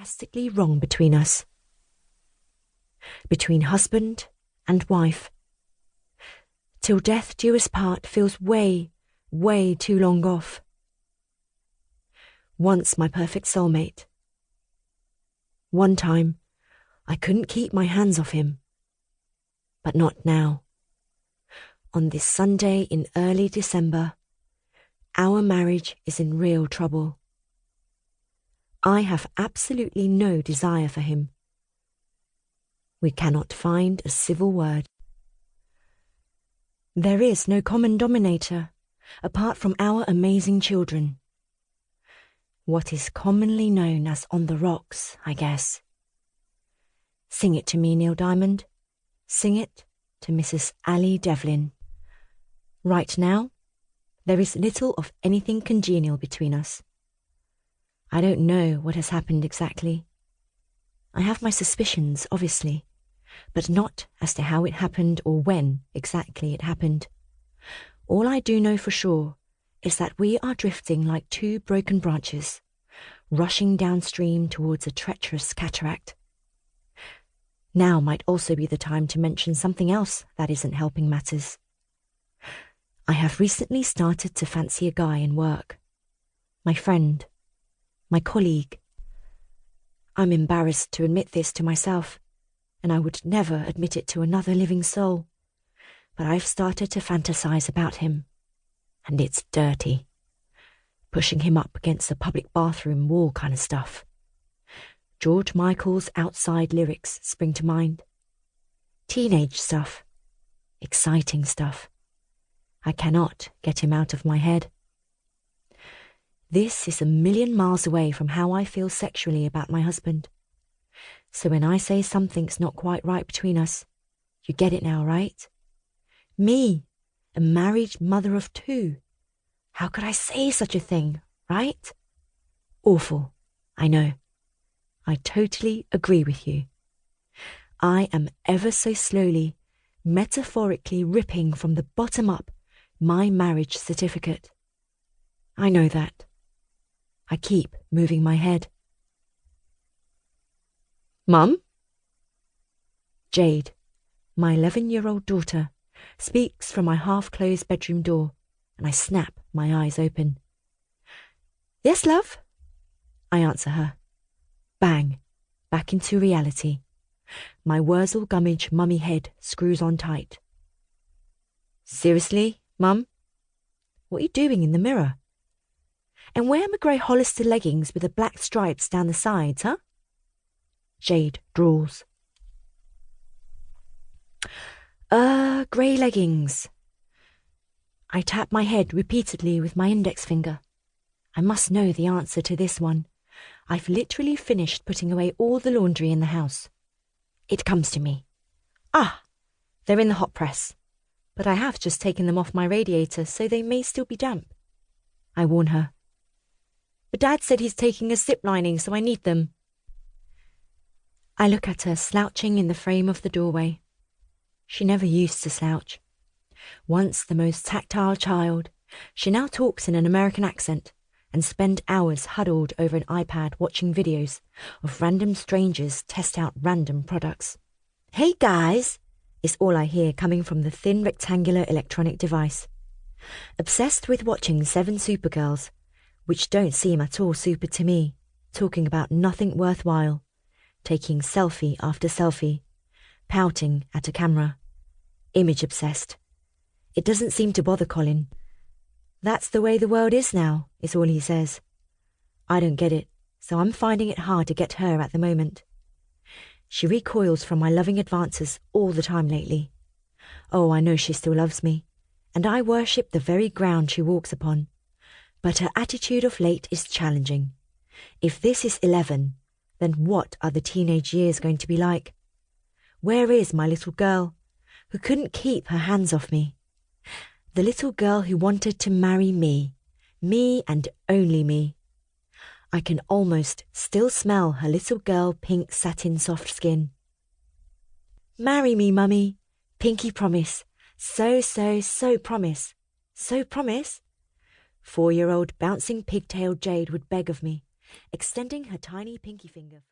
drastically wrong between us. Between husband and wife. Till death do us part feels way, way too long off. Once my perfect soulmate. One time, I couldn't keep my hands off him. But not now. On this Sunday in early December, our marriage is in real trouble. I have absolutely no desire for him. We cannot find a civil word. There is no common denominator apart from our amazing children. What is commonly known as on the rocks, I guess. Sing it to me, Neil Diamond. Sing it to Mrs. Ali Devlin. Right now, there is little of anything congenial between us. I don't know what has happened exactly. I have my suspicions, obviously, but not as to how it happened or when exactly it happened. All I do know for sure is that we are drifting like two broken branches, rushing downstream towards a treacherous cataract. Now might also be the time to mention something else that isn't helping matters. I have recently started to fancy a guy in work. My friend. My colleague. I'm embarrassed to admit this to myself, and I would never admit it to another living soul. But I've started to fantasize about him, and it's dirty. Pushing him up against the public bathroom wall kind of stuff. George Michael's Outside lyrics spring to mind. Teenage stuff. Exciting stuff. I cannot get him out of my head. This is a million miles away from how I feel sexually about my husband. So when I say something's not quite right between us, you get it now, right? Me, a married mother of 2. How could I say such a thing, right? Awful, I know. I totally agree with you. I am ever so slowly, metaphorically ripping from the bottom up my marriage certificate. I know that. I keep moving my head. Mum? Jade, my 11-year-old daughter, speaks from my half-closed bedroom door, and I snap my eyes open. Yes, love? I answer her. Bang, back into reality. My Wurzel Gummidge mummy head screws on tight. Seriously, Mum? What are you doing in the mirror? And wear my grey Hollister leggings with the black stripes down the sides, huh? Jade drawls. Grey leggings. I tap my head repeatedly with my index finger. I must know the answer to this one. I've literally finished putting away all the laundry in the house. It comes to me. Ah, they're in the hot press. But I have just taken them off my radiator, so they may still be damp. I warn her. But Dad said he's taking a zip lining, so I need them. I look at her slouching in the frame of the doorway. She never used to slouch. Once the most tactile child, she now talks in an American accent and spends hours huddled over an iPad watching videos of random strangers test out random products. Hey guys, is all I hear coming from the thin rectangular electronic device. Obsessed with watching 7 Supergirls, which don't seem at all super to me, talking about nothing worthwhile, taking selfie after selfie, pouting at a camera. Image obsessed. It doesn't seem to bother Colin. That's the way the world is now, is all he says. I don't get it, so I'm finding it hard to get her at the moment. She recoils from my loving advances all the time lately. Oh, I know she still loves me, and I worship the very ground she walks upon. But her attitude of late is challenging. If this is 11, then what are the teenage years going to be like? Where is my little girl, who couldn't keep her hands off me? The little girl who wanted to marry me and only me. I can almost still smell her little girl pink satin soft skin. Marry me, Mummy. Pinky promise. So promise. So promise. 4-year-old bouncing pigtailed Jade would beg of me, extending her tiny pinky finger.